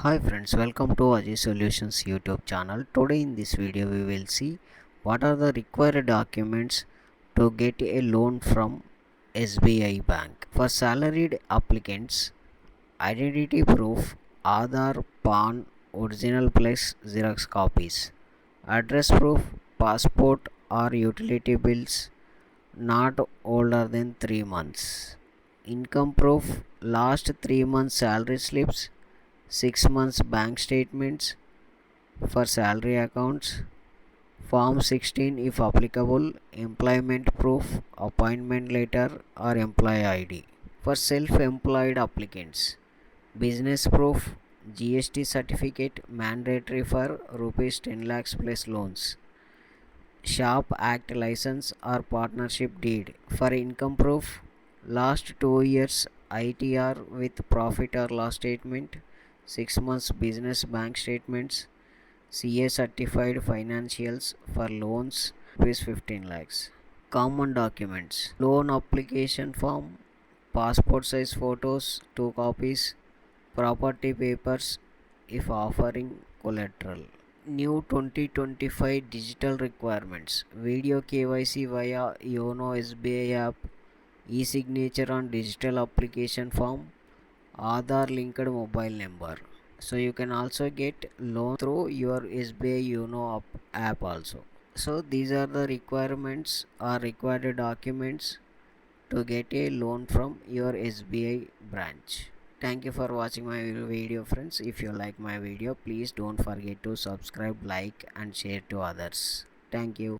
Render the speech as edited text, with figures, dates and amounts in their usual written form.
Hi friends, welcome to Ajay Solutions YouTube channel. Today in this video we will see what are the required documents to get a loan from SBI Bank. For salaried applicants, identity proof, Aadhaar, PAN, original plus Xerox copies, address proof, passport or utility bills not older than 3 months, income proof, last 3 months salary slips, 6 months bank statements for salary accounts, Form 16 if applicable, employment proof, appointment letter or employee ID. For self-employed applicants, business proof, GST certificate mandatory for rupees 10 lakhs plus loans, Shop Act license or partnership deed. For income proof, last 2 years ITR with profit or loss statement, 6 months business bank statements, CA certified financials for loans rupees 15 lakhs. Common documents, loan application form, passport size photos 2 copies, property papers if offering collateral. New 2025 digital requirements, video KYC via YONO SBI app, e-signature on digital application form, Aadhaar linked mobile number. So you can also get loan through your SBI YONO app also. So these are the requirements or required documents to get a loan from your SBI branch. Thank you for watching my video friends. If you like my video, please don't forget to subscribe, like and share to others. Thank you.